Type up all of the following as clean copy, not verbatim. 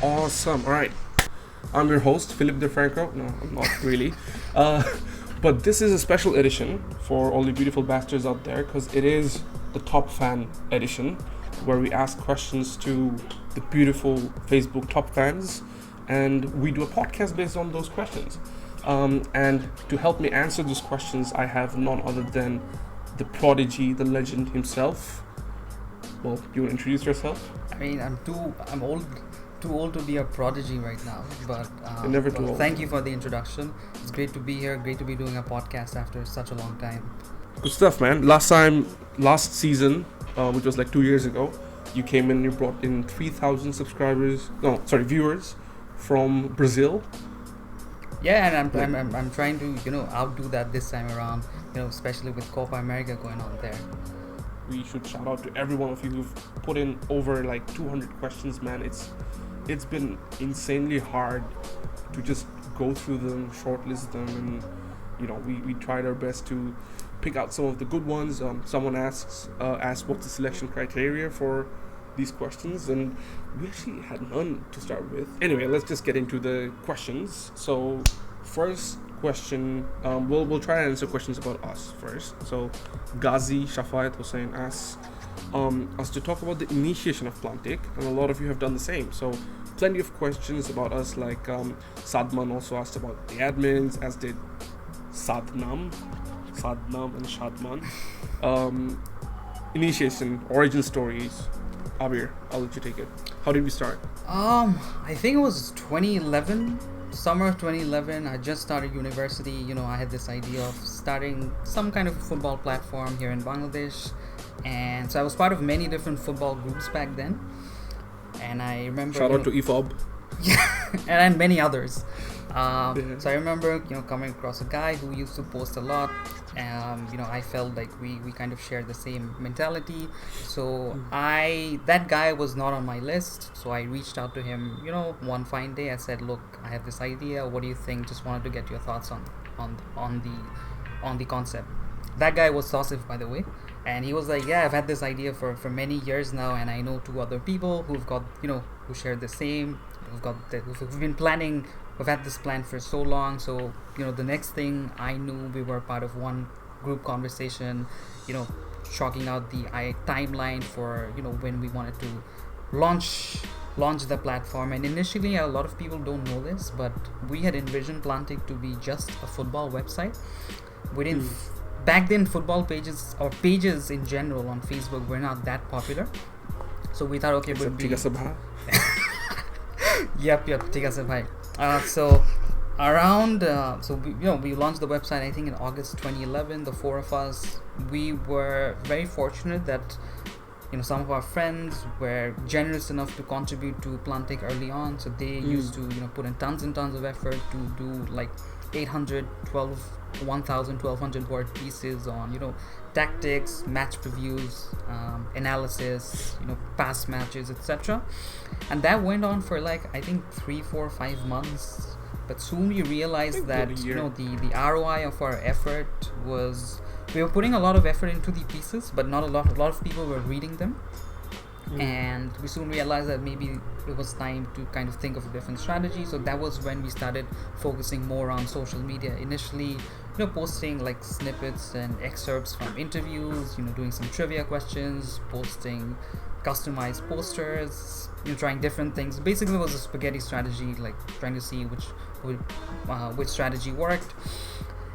Awesome. All right. I'm your host, Philip DeFranco. No, I'm not really. Uh, but this is a special edition for all the beautiful bastards out there because it is the Top Fan edition where we ask questions to the beautiful Facebook top fans and we do a podcast based on those questions. And to help me answer those questions, I have none other than the prodigy, the legend himself. Well, you want to introduce yourself? I mean, I'm too old to be a prodigy right now. But You're never too old. thank you for the introduction. It's great to be here. Great to be doing a podcast after such a long time. Good stuff, man. Last season, which was like 2 years ago, you came in. You brought in 3,000 viewers from Brazil. Yeah, and I'm trying to outdo that this time around. Especially with Copa America going on there. We should shout out to every one of you who've put in over like 200 questions, man. It's been insanely hard to just go through them, shortlist them, and we tried our best to pick out some of the good ones. Someone asked what's the selection criteria for these questions, and we actually had none to start with. Anyway, let's just get into the questions. So first question, we'll try and answer questions about us first. So Ghazi Shafayat Hussain asks us to talk about the initiation of Plaantik, and a lot of you have done the same. So plenty of questions about us, like Sadman also asked about the admins, as did Sadnam and Shadman. Initiation, origin stories. Abir, I'll let you take it. How did we start? I think it was 2011. Summer of 2011, I just started university. I had this idea of starting some kind of football platform here in Bangladesh, and so I was part of many different football groups back then. And I remember shout out to EFOB. Yeah, and many others. So I remember coming across a guy who used to post a lot. I felt like we kind of shared the same mentality. So that guy was not on my list. So I reached out to him. One fine day, I said, "Look, I have this idea. What do you think? Just wanted to get your thoughts on the concept." That guy was Tausif, by the way, and he was like, "Yeah, I've had this idea for many years now, and I know two other people who've got who share the same. Who've been planning." We've had this plan for so long, so the next thing I knew, we were part of one group conversation, chalking out the timeline for when we wanted to launch the platform. And initially, a lot of people don't know this, but we had envisioned Plaantik to be just a football website. We didn't back then. Football pages or pages in general on Facebook were not that popular, so we thought, okay, would be yep, Tika se bhai. So around we launched the website, I think in August 2011. The four of us, we were very fortunate that some of our friends were generous enough to contribute to Plaantik early on. So they used to put in tons and tons of effort to do like 1,200 word pieces on tactics, match previews, analysis, past matches, etc. And that went on for like I think 3, 4, 5 months. But soon we realized that the ROI of our effort was, we were putting a lot of effort into the pieces, but not a lot of people were reading them. And we soon realized that maybe it was time to kind of think of a different strategy. So that was when we started focusing more on social media. Initially, posting like snippets and excerpts from interviews, doing some trivia questions, posting customized posters, trying different things. Basically, it was a spaghetti strategy, like trying to see which strategy worked.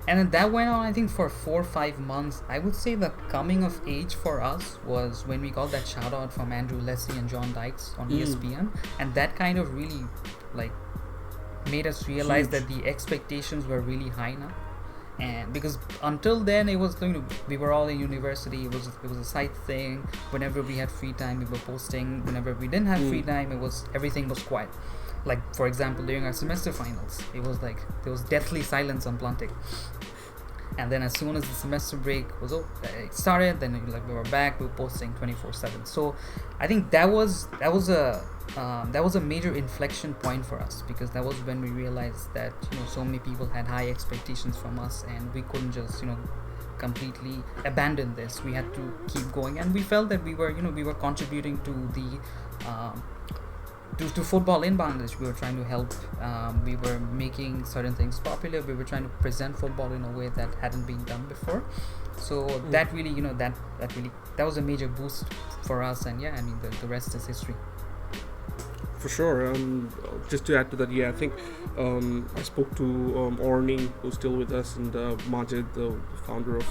And then that went on, I think, for 4 or 5 months. I would say the coming of age for us was when we got that shout out from Andrew Leslie and John Dykes on ESPN. And that kind of really made us realize that the expectations were really high now. And because until then we were all in university, it was a side thing. Whenever we had free time, we were posting. Whenever we didn't have free time, everything was quiet. Like, for example, during our semester finals, it was like there was deathly silence on Plaantik. And then as soon as the semester break started, then we were back. We were posting 24/7. So I think that was a major inflection point for us, because that was when we realized that so many people had high expectations from us, and we couldn't just completely abandon this. We had to keep going, and we felt that we were contributing to to football in Bangladesh. We were trying to help. We were making certain things popular. We were trying to present football in a way that hadn't been done before. So that really, that was a major boost for us. And yeah, I mean, the rest is history. For sure. Just to add to that, yeah, I think I spoke to Orni, who's still with us, and Majid, the founder of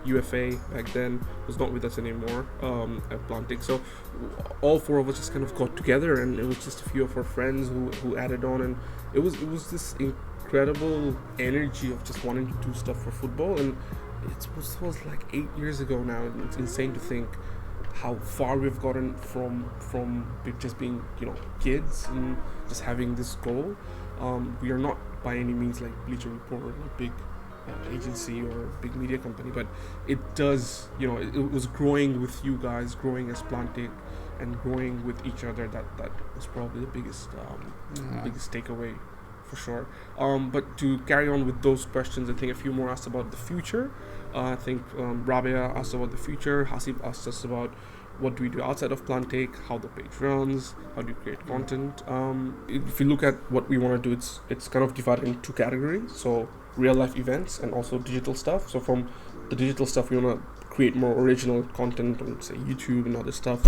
UFA back then, who's not with us anymore at Plaantik. So all four of us just kind of got together, and it was just a few of our friends who added on, and it was this incredible energy of just wanting to do stuff for football, and it was like 8 years ago now. And it's insane to think how far we've gotten from just being kids and just having this goal. We are not by any means like Bleacher Report or a big agency or a big media company, but it does, it was growing with you guys, growing as Plaantik, and growing with each other. That was probably the biggest biggest takeaway, for sure. But to carry on with those questions, I think a few more asked about the future. I think Rabia asked about the future. Hasib asked us about what do we do outside of Plaantik, how the page runs, how do you create content. If you look at what we want to do, it's kind of divided into two categories. So real life events and also digital stuff. So from the digital stuff, we want to create more original content on, say, YouTube and other stuff,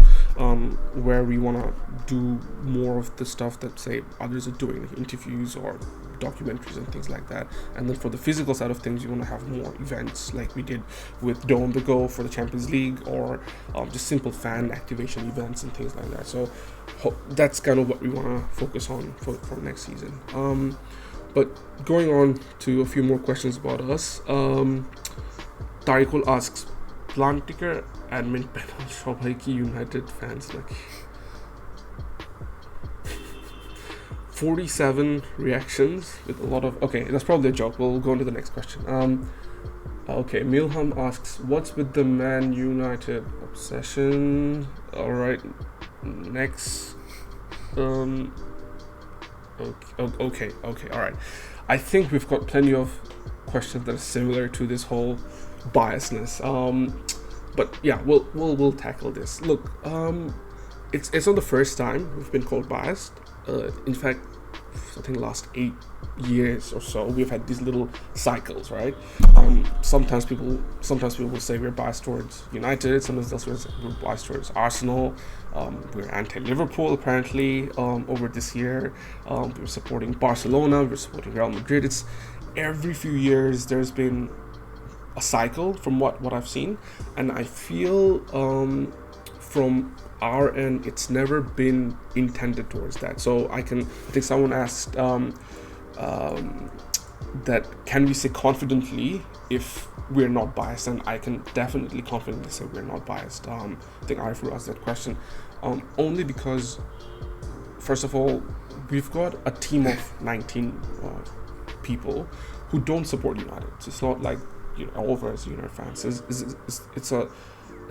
where we want to do more of the stuff that, say, others are doing, like interviews or documentaries and things like that. And then for the physical side of things, you want to have more events like we did with Dough on the Go for the Champions League, or just simple fan activation events and things like that. So that's kind of what we want to focus on for next season. But going on to a few more questions about us, Tarikul asks, Plaantiker admin panel সবাই কি United fans নাকি? 47 reactions with a lot of... Okay, that's probably a joke. We'll go on to the next question. Okay, Milham asks, what's with the Man United obsession? Alright, next. Okay, alright. I think we've got plenty of questions that are similar to this whole biasness. But yeah, we'll tackle this. Look, it's not the first time we've been called biased. In fact, I think last 8 years or so, we've had these little cycles, right? Sometimes people will say we're biased towards United. Sometimes else we're biased towards Arsenal. We're anti-Liverpool apparently. Over this year, we're supporting Barcelona. We're supporting Real Madrid. It's every few years there's been a cycle from what I've seen, and I feel from our end it's never been intended towards that. So I think someone asked that can we say confidently if we're not biased, and I can definitely confidently say we're not biased. I think Arif asked that question only because, first of all, we've got a team of 19 people who don't support United. So it's not like all of us United fans.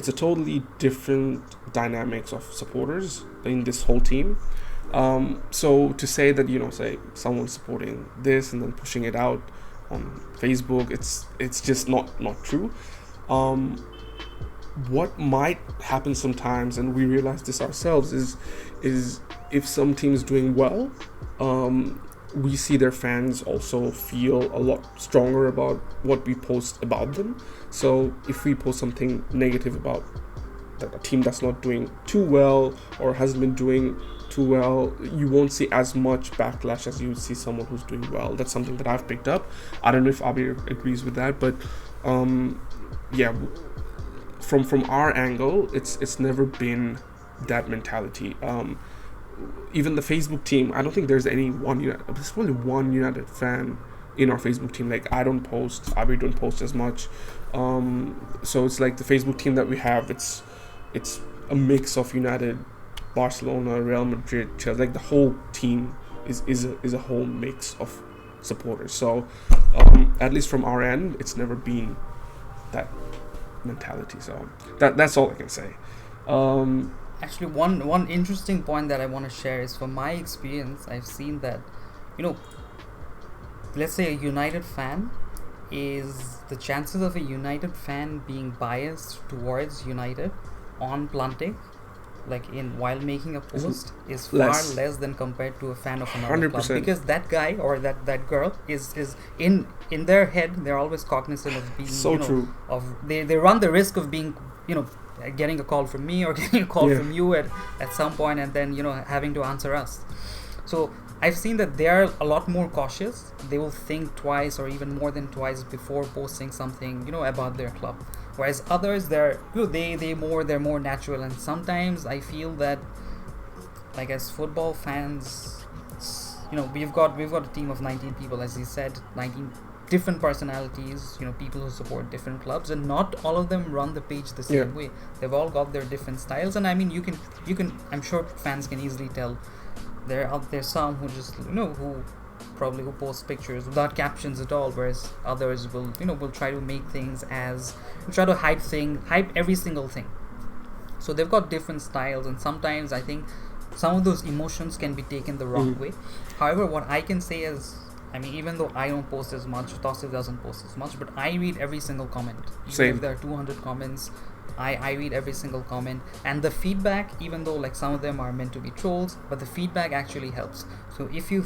It's a totally different dynamics of supporters in this whole team. So to say that say someone's supporting this and then pushing it out on Facebook, it's just not true. What might happen sometimes, and we realize this ourselves, is if some team is doing well, we see their fans also feel a lot stronger about what we post about them. So if we post something negative about a team that's not doing too well or hasn't been doing too well, you won't see as much backlash as you would see someone who's doing well. That's something that I've picked up. I don't know if Abir agrees with that, but yeah, from our angle, it's never been that mentality. Even the Facebook team, I don't think there's there's probably one United fan in our Facebook team. Like, I don't post, Abir don't post as much. So it's like the Facebook team that we have, it's a mix of United, Barcelona, Real Madrid, Chelsea. Like the whole team is a whole mix of supporters. So at least from our end, it's never been that mentality. So that's all I can say. Actually, one interesting point that I want to share is, from my experience, I've seen that, let's say a United fan, is the chances of a United fan being biased towards United on Plaantik like in while making a post is far less. less than compared to a fan of another club, 100%. because that guy or that girl is in their head, they're always cognizant of being So true. of they run the risk of being getting a call from me or getting a call from you at some point, and then having to answer us. So I've seen that they are a lot more cautious. They will think twice or even more than twice before posting something about their club. Whereas others, they're more natural. And sometimes I feel that, like, as football fans, we've got a team of 19 people, as you said, 19 different personalities, people who support different clubs, and not all of them run the page the same way. They've all got their different styles, and I mean, you can I'm sure fans can easily tell. There's some who just who post pictures without captions at all, whereas others will try to make things try to hype every single thing. So they've got different styles, and sometimes I think some of those emotions can be taken the wrong way. However, what I can say is, I mean, even though I don't post as much, Tausif doesn't post as much, but I read every single comment. Even if there are 200 comments, I read every single comment, and the feedback, even though like some of them are meant to be trolls, but the feedback actually helps. So if you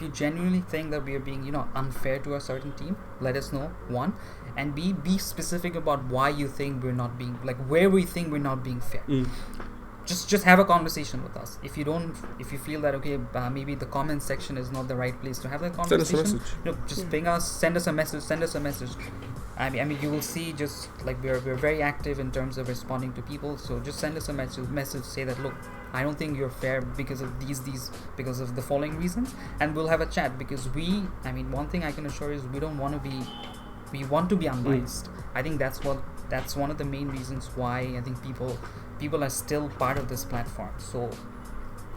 genuinely think that we are being unfair to a certain team, let us know, one, and be specific about why you think we're not being, like, where we think we're not being fair. Just have a conversation with us. If you feel that maybe the comment section is not the right place to have that conversation, send us a message. Just ping us, send us a message. I mean, you will see, just like we're very active in terms of responding to people. So just send us a message, say that, look, I don't think you're fair because of these because of the following reasons, and we'll have a chat, because one thing I can assure is we want to be unbiased. I think that's one of the main reasons why I think people are still part of this platform. So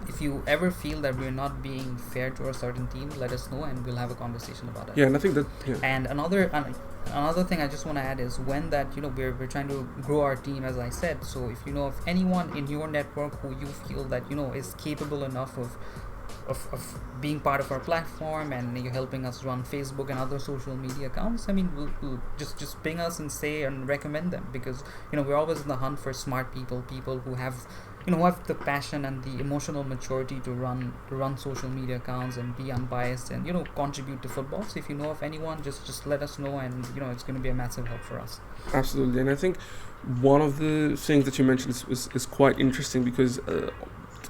if you ever feel that we're not being fair to a certain team, let us know and we'll have a conversation about it. Yeah, and I think that And another thing I just want to add is, when that we're trying to grow our team, as I said. So if you know of anyone in your network who you feel that is capable enough of being part of our platform, and you're helping us run Facebook and other social media accounts, I mean, we'll just ping us and say and recommend them, because we're always in the hunt for smart people who have who have the passion and the emotional maturity to run social media accounts and be unbiased and contribute to football. So if you know of anyone, just let us know, and it's going to be a massive help for us. Absolutely. And I think one of the things that you mentioned is quite interesting, because the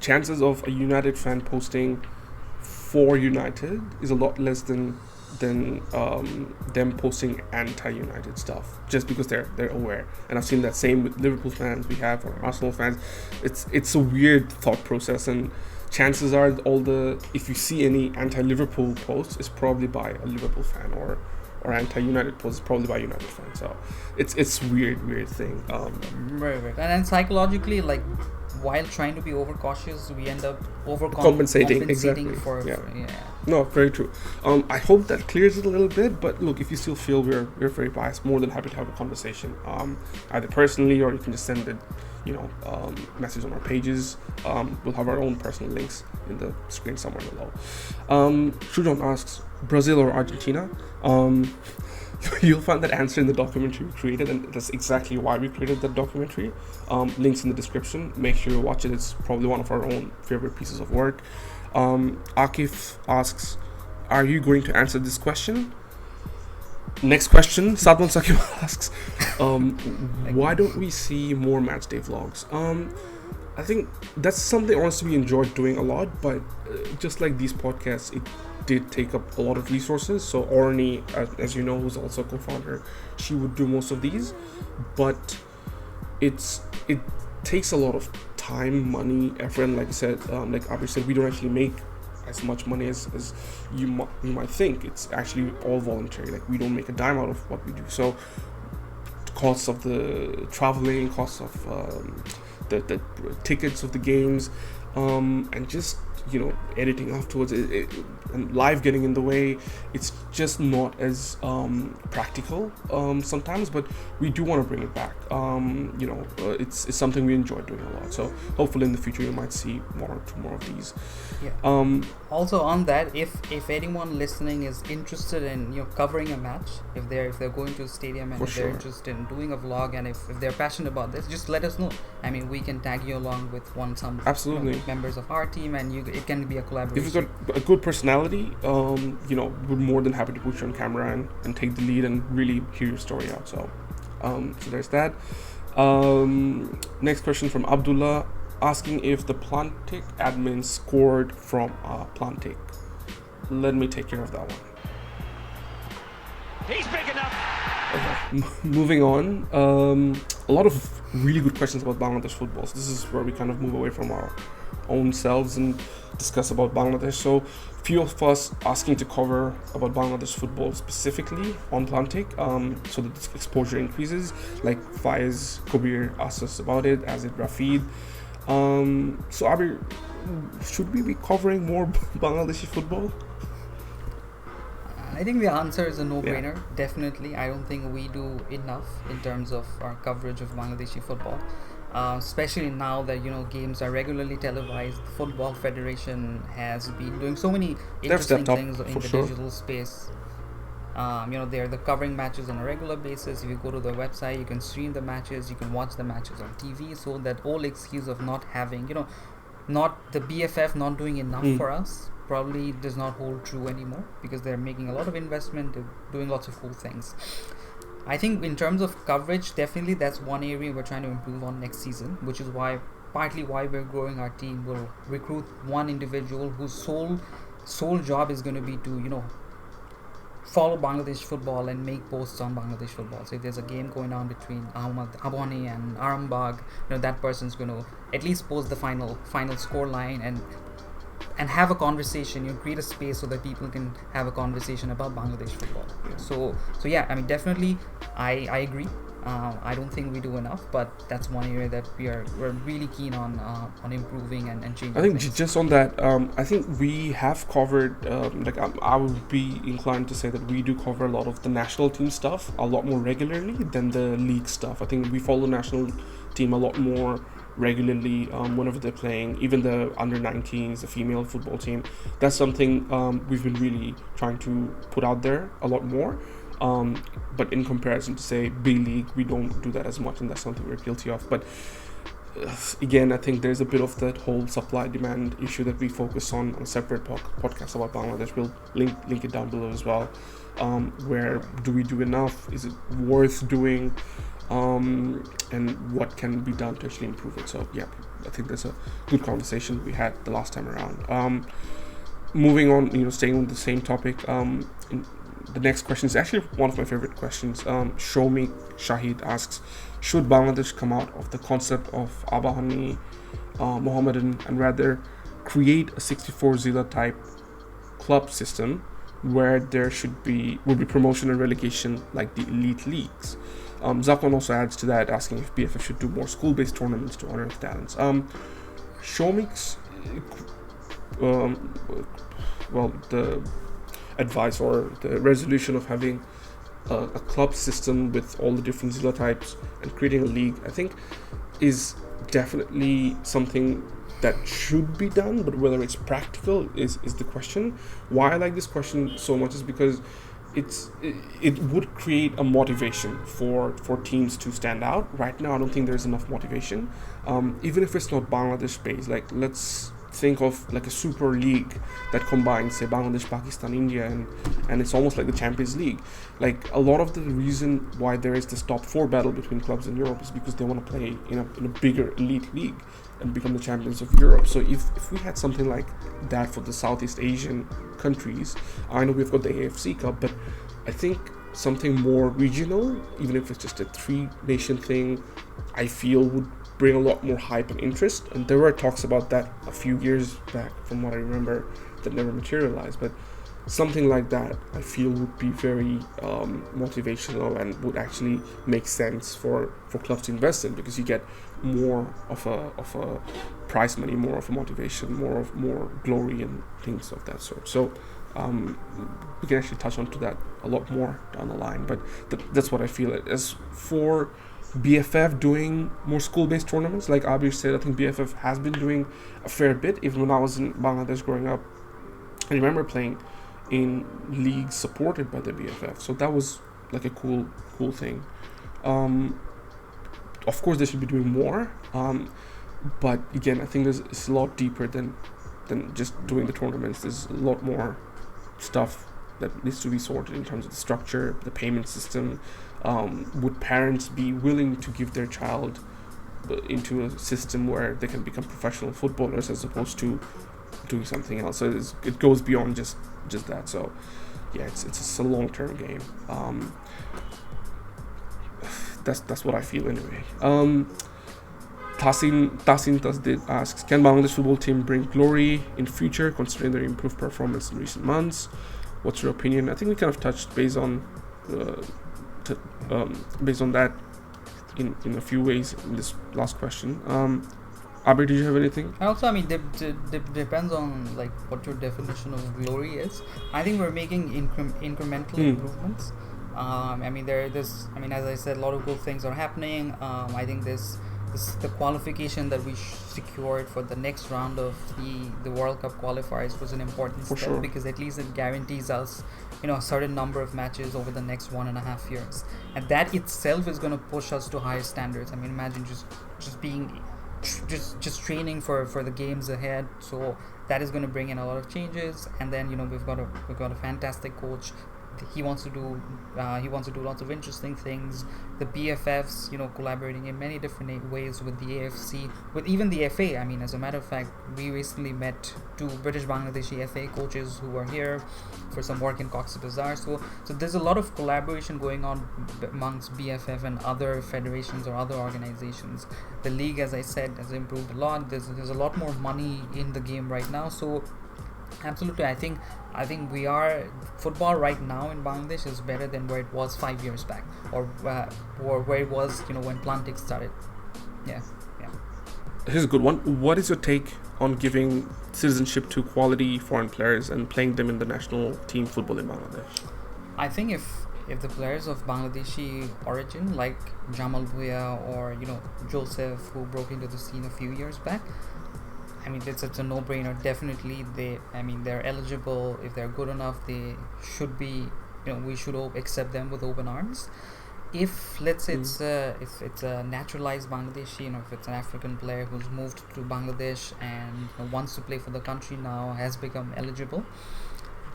chances of a United fan posting for United is a lot less than them posting anti-United stuff, just because they're aware. And I've seen that same with Liverpool fans we have, or Arsenal fans. It's a weird thought process, and chances are if you see any anti-Liverpool posts, it's probably by a Liverpool fan, or anti-United posts, probably by United fans. So it's weird thing. Right. And then psychologically, like, while trying to be overcautious, we end up compensating exactly. for No, very true. I hope that clears it a little bit. But look, if you still feel we're very biased, more than happy to have a conversation, either personally, or you can just send it, message on our pages. We'll have our own personal links in the screen somewhere below. Shujon asks, Brazil or Argentina? You'll find that answer in the documentary we created, and that's exactly why we created that documentary. Links in the description. Make sure you watch it. It's probably one of our own favorite pieces of work. Akif asks, are you going to answer this question? Next question, Sadman Sakib asks, why don't we see more matchday vlogs? I think that's something honestly we enjoyed doing a lot, but just like these podcasts, it did take up a lot of resources. So Orni, as you know, who's also a co-founder, she would do most of these, but it takes a lot of time, money, effort, and like I said, like Abhi said, we don't actually make as much money as you might think. It's actually all voluntary. Like, we don't make a dime out of what we do. So costs of the traveling, costs of the tickets of the games, and just editing afterwards, and live getting in the way. It's just not as practical sometimes, but we do want to bring it back. It's something we enjoy doing a lot, so hopefully in the future you might see two more of these. Also on that, if anyone listening is interested in covering a match, if they're going to a stadium and if they're interested in doing a vlog, and if they're passionate about this, just let us know. I mean, we can tag you along with some absolutely members of our team, and it can be a collaboration. If you've got a good personality, we're more than happy to put you on camera and take the lead and really hear your story out. So there's that. Next question from Abdullah, asking if the Plaantik admin scored from Plaantik. Let me take care of that one. He's big enough. Okay. Moving on. A lot of really good questions about Bangladesh football. So this is where we kind of move away from our own selves and discuss about Bangladesh. So few of us asking to cover about Bangladesh football specifically on Plaantik, so that the exposure increases. Like Faiz Kabir asked us about it, as did Rafid. So Abir, should we be covering more Bangladeshi football? I think the answer is a no-brainer. Yeah. Definitely. I don't think we do enough in terms of our coverage of Bangladeshi football. Especially now that games are regularly televised. The Football Federation has been doing so many interesting things in the digital space. They're covering matches on a regular basis. If you go to the website, you can stream the matches, you can watch the matches on TV. So that whole excuse of not having, not the BFF not doing enough for us probably does not hold true anymore, because they're making a lot of investment, they're doing lots of cool things. I think in terms of coverage, definitely that's one area we're trying to improve on next season, which is partly why we're growing our team. We'll recruit one individual whose sole job is going to be to follow Bangladesh football and make posts on Bangladesh football. So if there's a game going on between Ahmad Abani and Arambagh, that person's going to at least post the final score line and have a conversation, create a space so that people can have a conversation about Bangladesh football. Yeah. So yeah, I mean, definitely I agree. I don't think we do enough, but that's one area that we're really keen on improving and changing. I think things. Just on that, I think we have covered, I would be inclined to say that we do cover a lot of the national team stuff a lot more regularly than the league stuff. I think we follow the national team a lot more regularly whenever they're playing, even the under-19s, the female football team. That's something we've been really trying to put out there a lot more. But in comparison to, say, B-League, we don't do that as much, and that's something we're guilty of. But again, I think there's a bit of that whole supply-demand issue that we focus on a separate podcast about Bangladesh. We'll link it down below as well. Where do we do enough? Is it worth doing? And what can be done to actually improve it? So yeah, I think that's a good conversation we had the last time around. Moving on, staying on the same topic, the next question is actually one of my favorite questions. Shomi Shahid asks, should Bangladesh come out of the concept of Abahani, Mohammedan, and rather create a 64 Zila type club system where there would be promotion and relegation like the elite leagues? Zakwan also adds to that, asking if BFF should do more school-based tournaments to honor the talents. Shomik's the advice or the resolution of having a club system with all the different Zilla types and creating a league, I think, is definitely something that should be done, but whether it's practical is the question. Why I like this question so much is because it would create a motivation for teams to stand out. Right now, I don't think there's enough motivation. Even if it's not Bangladesh based, like let's think of like a super league that combines, say, Bangladesh, Pakistan, India, and it's almost like the Champions League. Like a lot of the reason why there is this top 4 battle between clubs in Europe is because they want to play in a bigger elite league and become the champions of Europe. So if we had something like that for the Southeast Asian countries, I know we've got the AFC Cup, but I think something more regional, even if it's just a 3-nation thing, I feel would bring a lot more hype and interest. And there were talks about that a few years back, from what I remember, that never materialized. But something like that I feel would be very motivational and would actually make sense for clubs to invest in, because you get more of a prize money, more of a motivation, more glory and things of that sort. So we can actually touch onto that a lot more down the line, but that's what I feel. As for BFF doing more school-based tournaments, like Abir said, I think BFF has been doing a fair bit. Even when I was in Bangladesh growing up, I remember playing in leagues supported by the BFF, so that was like a cool thing. Of course, they should be doing more, but again, I think it's a lot deeper than just doing the tournaments. There's a lot more stuff that needs to be sorted in terms of the structure, the payment system. Would parents be willing to give their child into a system where they can become professional footballers as opposed to doing something else? So it goes beyond just that. So yeah, it's a long-term game. That's what I feel anyway. Tasin Tasdid asks, can Bangladesh football team bring glory in future considering their improved performance in recent months? What's your opinion? I think we kind of touched based on that in a few ways in this last question. Abir, did you have anything? Also, I mean, depends on like what your definition of glory is. I think we're making incremental improvements. I mean, as I said, a lot of good things are happening. I think the qualification that we secured for the next round of the World Cup qualifiers was an important step, sure, because at least it guarantees us, a certain number of matches over the next 1.5 years, and that itself is going to push us to higher standards. I mean, imagine just being just training for the games ahead. So that is going to bring in a lot of changes, and then we've got a fantastic coach. He wants to do lots of interesting things. The BFFs, collaborating in many different ways with the AFC, with even the FA. I mean, as a matter of fact, we recently met 2 British Bangladeshi FA coaches who were here for some work in Cox's Bazar. So there's a lot of collaboration going on amongst BFF and other federations or other organizations. The league, as I said, has improved a lot. There's a lot more money in the game right now. So absolutely, I think football right now in Bangladesh is better than where it was 5 years back, or where it was when Plaantik started. Yeah. Here's a good one. What is your take on giving citizenship to quality foreign players and playing them in the national team football in Bangladesh? I think if the players of Bangladeshi origin, like Jamal Bhuya or Joseph, who broke into the scene a few years back, I mean, it's a no-brainer. Definitely, they're eligible. If they're good enough, they should be. We should accept them with open arms. If let's say if it's a naturalized Bangladeshi, if it's an African player who's moved to Bangladesh and wants to play for the country now, has become eligible,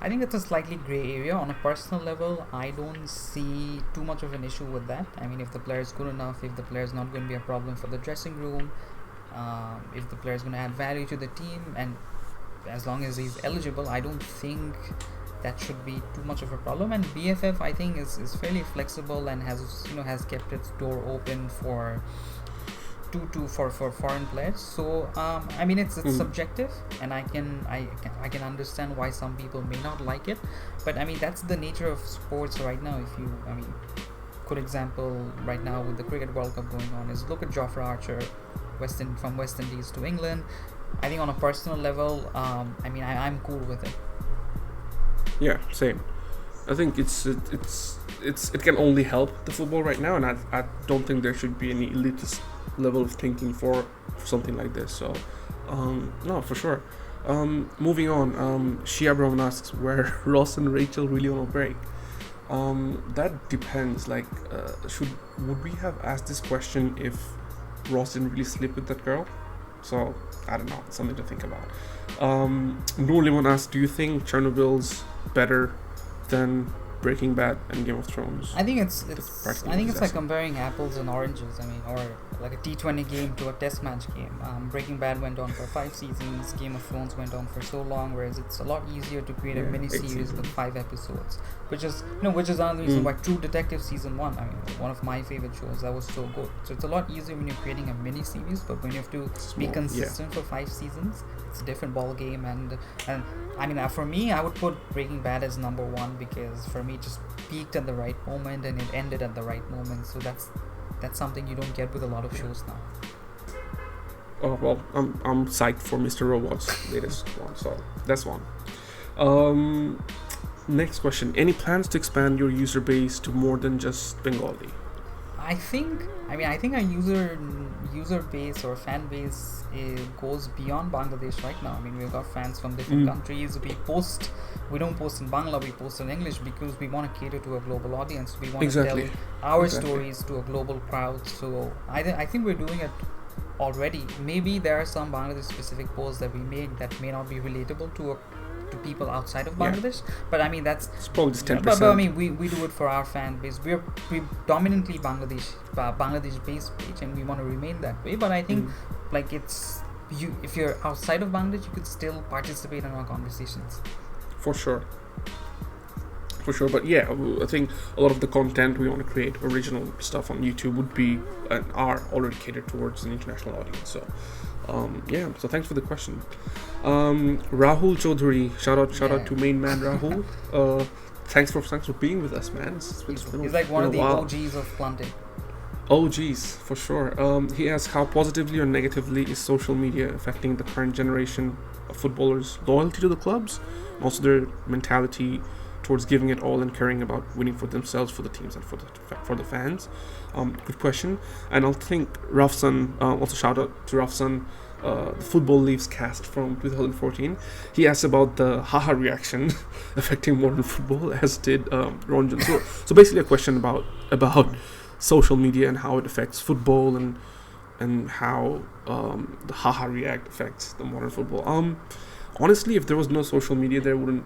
I think it's a slightly gray area. On a personal level, I don't see too much of an issue with that. I mean, if the player is good enough, if the player is not going to be a problem for the dressing room. If the player is going to add value to the team, and as long as he's eligible, I don't think that should be too much of a problem. And BFF, I think, is fairly flexible and has kept its door open for foreign players. So I mean, it's subjective, and I can understand why some people may not like it, but I mean, that's the nature of sports right now. Good example right now with the Cricket World Cup going on is look at Jofra Archer, from West Indies to England. I think on a personal level, I'm cool with it. Yeah, same. I think it can only help the football right now, and I don't think there should be any elitist level of thinking for something like this. So no, for sure. Moving on, Shia Brown asks, were Ross and Rachel really on a break? That depends. Like, would we have asked this question if Ross didn't really sleep with that girl? So I don't know, something to think about. Noor Limon asks, do you think Chernobyl's better than Breaking Bad and Game of Thrones. I think it's like possessive. comparing apples and oranges. I mean, or like a T20 game to a Test match game. Breaking Bad went on for 5 seasons. Game of Thrones went on for so long. Whereas it's a lot easier to create a mini 8 series seasons. with 5 episodes, which is another reason why True Detective season 1. I mean, one of my favorite shows that was so good. So it's a lot easier when you're creating a mini series, but when you have to be consistent for 5 seasons, it's a different ball game. And I mean, for me, I would put Breaking Bad as number 1 because for me, it just peaked at the right moment and it ended at the right moment. So that's something you don't get with a lot of shows now. Oh well, I'm psyched for Mr. Robot's latest one, so that's one. Next question: any plans to expand your user base to more than just Bengali? I think our user base or fan base goes beyond Bangladesh right now. I mean, we've got fans from different countries. We don't post in Bangla, we post in English because we want to cater to a global audience. We want to tell our stories to a global crowd. So I think we're doing it already. Maybe there are some Bangladesh specific posts that we make that may not be relatable to people outside of Bangladesh, but I mean that's probably just 10%. But I mean we do it for our fan base. We're predominantly Bangladesh based page, and we want to remain that way. But I think like if you're outside of Bangladesh, you could still participate in our conversations. For sure. But yeah, I think a lot of the content we want to create, original stuff on YouTube, would be and are already catered towards an international audience. So so thanks for the question. Rahul Chaudhary, shout out to main man Rahul. Thanks for being with us, man. He's like one of the OGs of Plaantik. OGs for sure. He asks, how positively or negatively is social media affecting the current generation of footballers' loyalty to the clubs, and also their mentality towards giving it all and caring about winning for themselves, for the teams, and for the fans. Good question. And I think Rafsan, also shout out to Rafsan, the Football Leaves cast from 2014. He asked about the haha reaction affecting modern football, as did Ranjan. So basically a question about social media and how it affects football and how the haha react affects the modern football. Honestly, if there was no social media, there wouldn't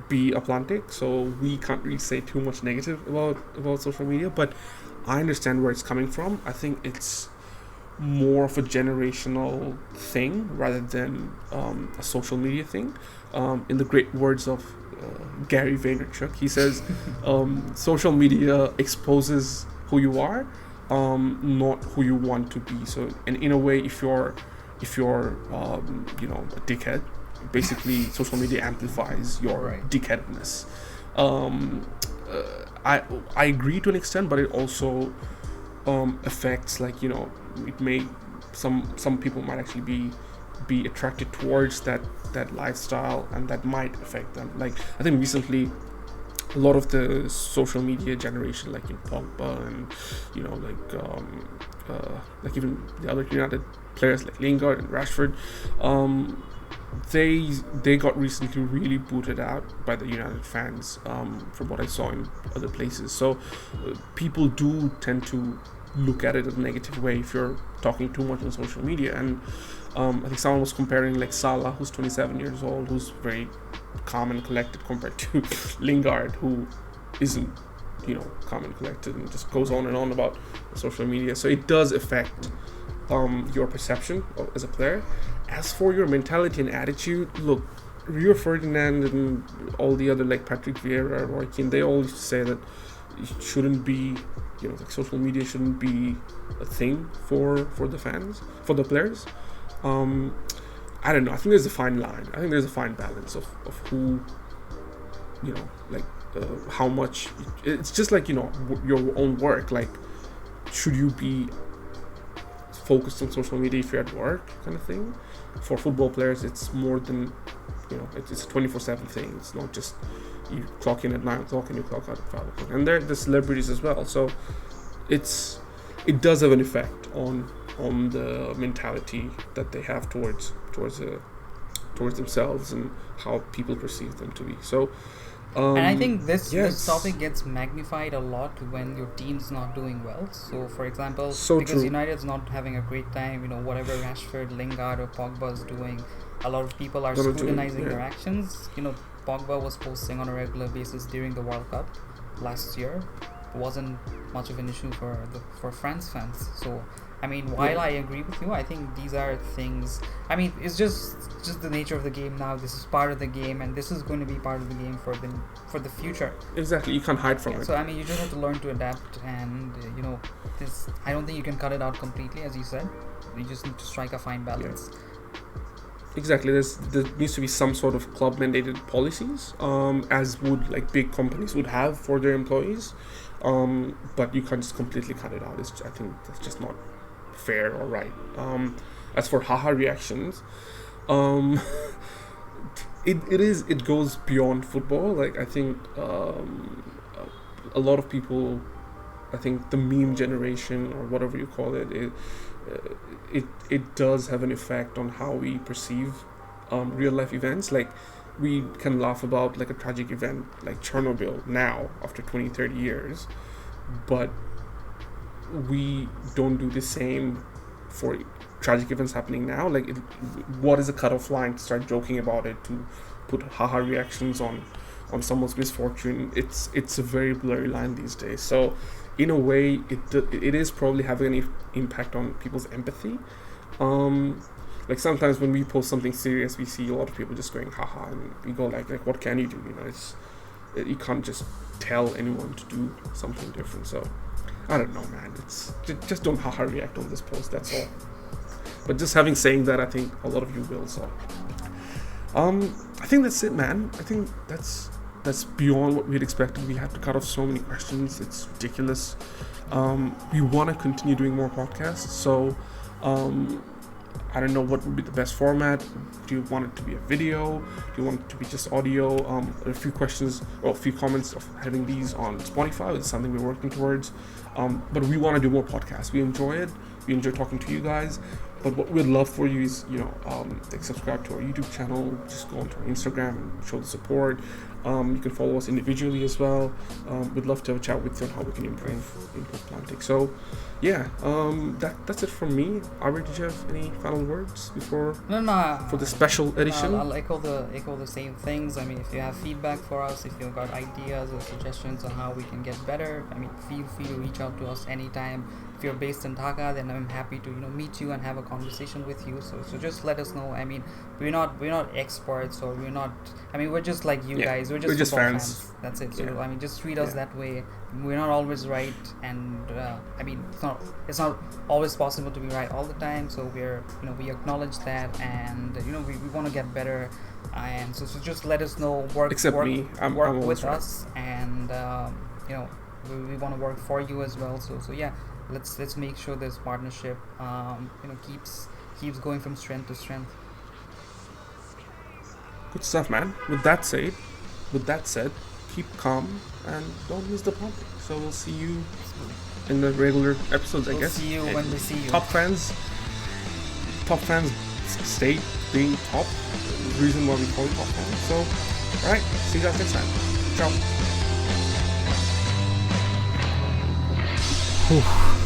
be a Plaantik, so we can't really say too much negative about social media, but I understand where it's coming from. I think it's more of a generational thing rather than a social media thing. In the great words of Gary Vaynerchuk, he says social media exposes who you are, not who you want to be. So, and in a way, if you're a dickhead, basically social media amplifies your dickheadness. I agree to an extent, but it also affects, like, it may some people might actually be attracted towards that lifestyle, and that might affect them. Like, I think recently a lot of the social media generation, like in Pogba and like even the other United players like Lingard and Rashford, they got recently really booted out by the United fans, from what I saw in other places. So people do tend to look at it in a negative way if you're talking too much on social media. And I think someone was comparing like Salah, who's 27 years old, who's very calm and collected, compared to Lingard, who isn't calm and collected and just goes on and on about social media. So it does affect your perception as a player. As for your mentality and attitude, look, Rio Ferdinand and all the other, like Patrick Vieira, Roy Keane, they all used to say that it shouldn't be, like social media shouldn't be a thing for the fans, for the players. I don't know. I think there's a fine line. I think there's a fine balance of who, how much. It's just like, your own work. Like, should you be focused on social media if you're at work, kind of thing? For football players, it's more than, it's a 24/7 thing. It's not just you clock in at 9 o'clock and you clock out at 5 o'clock. And they're the celebrities as well. So it does have an effect on the mentality that they have towards themselves and how people perceive them to be. So and I think this topic gets magnified a lot when your team's not doing well. So for example, because United's not having a great time, whatever Rashford, Lingard or Pogba is doing, a lot of people are scrutinizing their actions. Pogba was posting on a regular basis during the World Cup, last year wasn't much of an issue for France fans. So I mean, while I agree with you, I think these are things. I mean, it's just the nature of the game now. This is part of the game, and this is going to be part of the game for the future. Exactly, you can't hide from it. So I mean, you just have to learn to adapt, and this. I don't think you can cut it out completely, as you said. You just need to strike a fine balance. Exactly, there needs to be some sort of club mandated policies, as would like big companies would have for their employees, but you can't just completely cut it out. I think that's just not fair or right. As for haha reactions, it goes beyond football. Like I think a lot of people, I think the meme generation or whatever you call it, it does have an effect on how we perceive real life events. Like we can laugh about like a tragic event like Chernobyl now after 20-30 years, but we don't do the same for tragic events happening now. Like what is a cutoff line to start joking about it, to put haha reactions on someone's misfortune? It's a very blurry line these days. So in a way, it is probably having an impact on people's empathy. Like sometimes when we post something serious, we see a lot of people just going haha, and we go like what can you do? You can't just tell anyone to do something different. So I don't know, man. It's just don't haha react on this post. That's all. But just saying that, I think a lot of you will. So I think that's it, man. I think that's beyond what we'd expected. We had to cut off so many questions. It's ridiculous. We want to continue doing more podcasts. So I don't know what would be the best format. Do you want it to be a video? Do you want it to be just audio? A few questions or a few comments of having these on Spotify is something we're working towards. But we want to do more podcasts. We enjoy it. We enjoy talking to you guys. But what we'd love for you is, like subscribe to our YouTube channel, just go onto our Instagram and show the support. You can follow us individually as well. We'd love to have a chat with you on how we can improve Plaantik. So, yeah, that's it from me. Ari, did you have any final words before for the special edition? I'll echo the same things. I mean, if you have feedback for us, if you've got ideas or suggestions on how we can get better, I mean, feel free to reach out to us anytime. If you're based in Dhaka, then I'm happy to meet you and have a conversation with you. So just let us know. I mean, we're not experts, or we're just like you guys. We're just fans. That's it. So I mean, just treat us that way. We're not always right, and I mean, it's not always possible to be right all the time. So we acknowledge that, and we want to get better. And so just let us know. Work with us, and we want to work for you as well. So yeah. Let's make sure this partnership keeps going from strength to strength. Good stuff, man. With that said, keep calm and don't miss the Plaantik. So we'll see you in the regular episodes, I guess. We'll see you when we see you. Top fans stay being top. The reason why we call it top fans. So, alright, see you guys next time. Ciao. Whew.